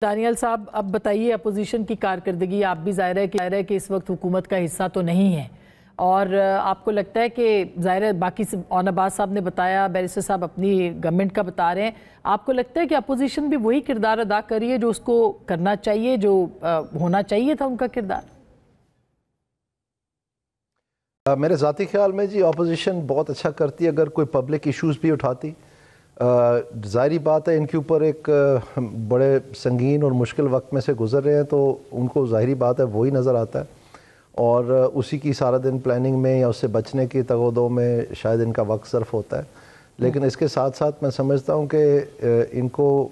دانیال صاحب اب بتائیے اپوزیشن کی کارکردگی، آپ بھی ظاہر ہے کہ اس وقت حکومت کا حصہ تو نہیں ہے، اور آپ کو لگتا ہے کہ ظاہر ہے باقی اون عباس صاحب نے بتایا، بیرسٹر صاحب اپنی گورنمنٹ کا بتا رہے ہیں، آپ کو لگتا ہے کہ اپوزیشن بھی وہی کردار ادا کر رہی ہے جو اس کو کرنا چاہیے، جو ہونا چاہیے تھا ان کا کردار؟ میرے ذاتی خیال میں جی اپوزیشن بہت اچھا کرتی ہے اگر کوئی پبلک ایشوز بھی اٹھاتی۔ ظاہری بات ہے ان کے اوپر ایک بڑے سنگین اور مشکل وقت میں سے گزر رہے ہیں، تو ان کو ظاہری بات ہے وہی نظر آتا ہے، اور اسی کی سارا دن پلاننگ میں یا اس سے بچنے کی تگودوں میں شاید ان کا وقت صرف ہوتا ہے۔ لیکن اس کے ساتھ ساتھ میں سمجھتا ہوں کہ ان کو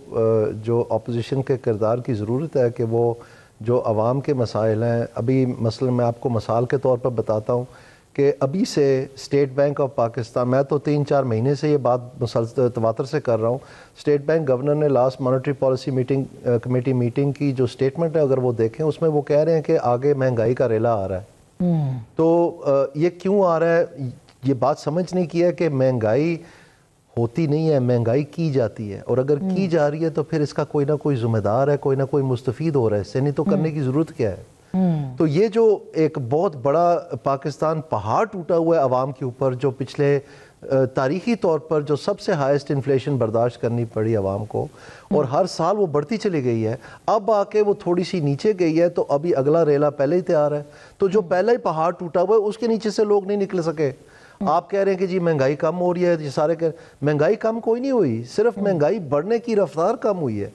جو اپوزیشن کے کردار کی ضرورت ہے کہ وہ جو عوام کے مسائل ہیں، ابھی مثلا میں آپ کو مثال کے طور پر بتاتا ہوں کہ ابھی سے اسٹیٹ بینک آف پاکستان، میں تو 3-4 مہینے سے یہ بات مسلسل تواتر سے کر رہا ہوں، اسٹیٹ بینک گورنر نے last monetary policy committee meeting کی جو سٹیٹمنٹ ہے اگر وہ دیکھیں، اس میں وہ کہہ رہے ہیں کہ آگے مہنگائی کا ریلا آ رہا ہے۔ تو یہ کیوں آ رہا ہے؟ یہ بات سمجھ نہیں کی ہے کہ مہنگائی ہوتی نہیں ہے، مہنگائی کی جاتی ہے، اور اگر کی جا رہی ہے تو پھر اس کا کوئی نہ کوئی ذمہ دار ہے، کوئی نہ کوئی مستفید ہو رہا ہے، اس سے نہیں تو کرنے کی ضرورت کیا ہے؟ تو یہ جو ایک بہت بڑا پاکستان پہاڑ ٹوٹا ہوا ہے عوام کے اوپر، جو پچھلے تاریخی طور پر جو سب سے ہائیسٹ انفلیشن برداشت کرنی پڑی عوام کو، اور ہر سال وہ بڑھتی چلی گئی ہے، اب آ کے وہ تھوڑی سی نیچے گئی ہے، تو ابھی اگلا ریلا پہلے ہی تیار ہے، تو جو پہلے ہی پہاڑ ٹوٹا ہوا ہے اس کے نیچے سے لوگ نہیں نکل سکے۔ آپ کہہ رہے ہیں کہ جی مہنگائی کم ہو رہی ہے، یہ سارے مہنگائی کم کوئی نہیں ہوئی، صرف مہنگائی بڑھنے کی رفتار کم ہوئی ہے،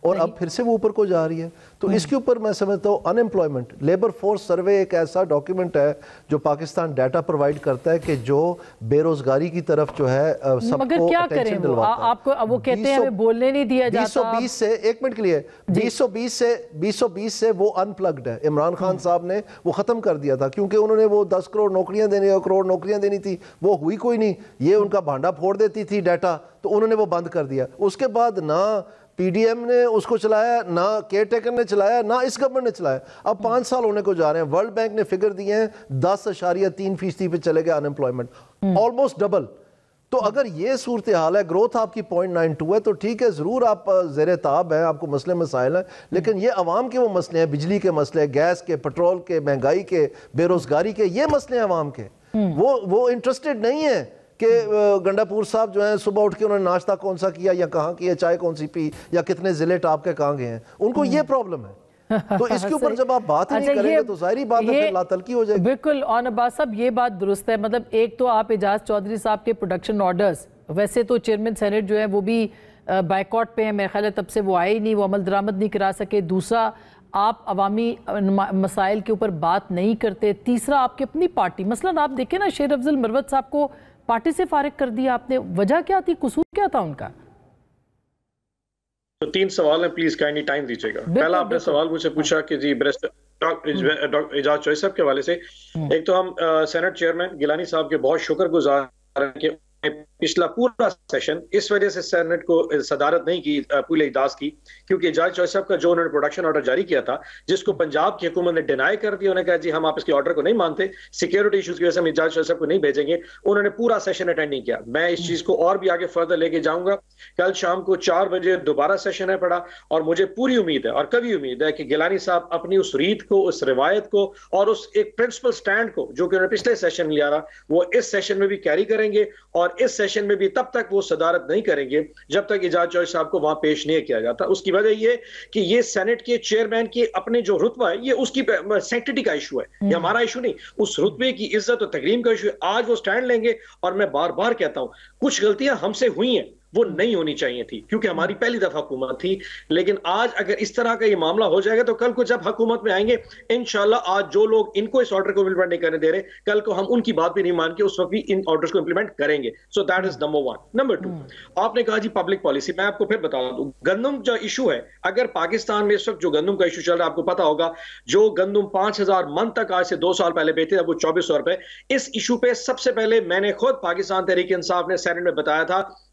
اور اب پھر سے وہ اوپر کو جا رہی ہے۔ تو اس کے اوپر میں سمجھتا ہوں ان امپلائمنٹ لیبر فورس سروے ایک ایسا ڈاکیومنٹ ہے جو پاکستان ڈیٹا پرووائڈ کرتا ہے کہ جو بے روزگاری کی طرف جو ہے سب کو اٹینشن دلواتا ہے۔ آپ کو وہ کہتے ہیں ہمیں بولنے نہیں دیا جاتا۔ 2020 سے ایک منٹ کے لیے 2020 سے وہ ان پلگڈ ہے، عمران خان صاحب نے وہ ختم کر دیا تھا، کیونکہ انہوں نے وہ 10 کروڑ نوکریاں دینی تھی، وہ ہوئی کوئی نہیں، یہ ان کا بھانڈا پھوڑ دیتی تھی ڈیٹا، تو انہوں نے وہ بند کر دیا۔ اس کے بعد نہ پی ڈی ایم نے اس کو چلایا، نہ کیئر ٹیکر نے چلایا، نہ اس گورنمنٹ نے چلایا۔ اب 5 سال ہونے کو جا رہے ہیں، ورلڈ بینک نے فگر دیے ہیں 10.3% پہ چلے گئے ان امپلائمنٹ، آلموسٹ ڈبل۔ تو اگر یہ صورتحال ہے، گروتھ آپ کی 0.92 ہے، تو ٹھیک ہے، ضرور آپ زیر تاب ہیں، آپ کو مسئلے مسائل ہیں، لیکن یہ عوام کے وہ مسئلے ہیں، بجلی کے مسئلے، گیس کے، پٹرول کے، مہنگائی کے، بے روزگاری کے، یہ مسئلے ہیں عوام کے۔ وہ انٹرسٹڈ نہیں ہیں کہ گنڈا پور صاحب جو ہیں صبح اٹھ کے انہوں نے ناشتہ کون سا کیا، یا کہاں کیا، چائے کون سی پی، یا کتنے ضلع ٹاپ کے کہاں گئے ہیں، ان کو یہ پرابلم ہے۔ تو اس کے اوپر جب آپ بات ہی نہیں کریں گے تو ظاہری بات ہے پھر لاتلکی ہو جائے گی۔ بالکل اون عباس صاحب یہ بات درست ہے، مطلب ایک تو آپ اعجاز چودھری صاحب کے پروڈکشن آرڈرز، ویسے تو چیئرمین سینٹ جو ہے وہ بھی بائیکاٹ پہ ہیں، میرے خیال ہے تب سے وہ آئے ہی نہیں، وہ عمل درآمد نہیں کرا سکے۔ دوسرا، آپ عوامی مسائل کے اوپر بات نہیں کرتے۔ تیسرا، آپ کی اپنی پارٹی، مثلا آپ دیکھیں نا، شیر افضل مروت صاحب کو پارٹی سے فارغ کر دیا آپ نے، وجہ کیا تھی، قصور کیا تھا ان کا؟ تو 3 سوال ہیں، پلیز کائنڈلی ٹائم دیجیے گا۔ پہلا آپ نے سوال مجھ سے پوچھا کہ جی اعجاز چودھری صاحب کے حوالے سے، ایک تو ہم سینٹ چیئرمین گیلانی صاحب کے بہت شکر گزار ہیں کہ پچھلا پورا سیشن اس وجہ سے سینٹ کو صدارت نہیں کی پورے اجلاس کی، کیونکہ اعجاز چودھری صاحب کا جو انہوں نے پروڈکشن آرڈر جاری کیا تھا، جس کو پنجاب کی حکومت نے ڈینائی کر دیا، انہوں نے کہا جی ہم آپ اس کے آرڈر کو نہیں مانتے، سیکیورٹی ایشوز کی وجہ سے ہم اعجاز چودھری صاحب کو نہیں بھیجیں گے، انہوں نے پورا سیشن اٹینڈ نہیں کیا۔ میں اس چیز کو اور بھی آگے فردر لے کے جاؤں گا، کل شام کو 4 بجے دوبارہ سیشن ہے پڑا، اور مجھے پوری امید ہے اور کبھی امید ہے کہ گیلانی صاحب اپنی اس ریت کو، اس روایت کو، اور اس ایک پرنسپل سٹینڈ کو جو کہ انہوں نے پچھلے سیشن میں لیا رہا، وہ اس سیشن میں بھی کیری کریں گے، اور اس سیشن میں بھی تب تک وہ صدارت نہیں کریں گے جب تک اعجاز چودھری صاحب کو وہاں پیش نہیں کیا جاتا۔ اس کی وجہ یہ کہ یہ سینٹ کے چیئرمین کے اپنے جو رتبہ ہے، یہ اس کی سینکٹیٹی کا ایشو ہے، یہ ہمارا ایشو نہیں، اس رتبے کی عزت اور تکریم کا ایشو ہے۔ آج وہ سٹینڈ لیں گے، اور میں بار بار کہتا ہوں کچھ غلطیاں ہم سے ہوئی ہیں، وہ نہیں ہونی چاہیے تھی، کیونکہ ہماری پہلی دفعہ حکومت تھی، لیکن آج اگر اس طرح کا یہ معاملہ ہو جائے گا تو کل کو جب حکومت میں آئیں گے انشاءاللہ، آج جو لوگ ان کو اس آرڈر کو امپلیمنٹ نہیں کرنے دے رہے، کل کو ہم ان کی بات بھی نہیں مان کے اس وقت بھی ان آرڈرز کو امپلیمنٹ کریں گے۔ So that is number 1۔ Number 2، آپ نے کہا جی پبلک پالیسی، میں آپ کو پھر بتا دوں، گندم جو ایشو ہے، اگر پاکستان میں اس وقت جو گندم کا ایشو چل رہا ہے، آپ کو پتا ہوگا جو گندم 5000 من تک آج سے 2 سال پہلے بیچتے تھے، اب وہ 2400 روپے، اس ایشو پہ سب سے پہلے میں نے خود پاکستان تحریک انصاف نے سینٹ میں بتایا تھا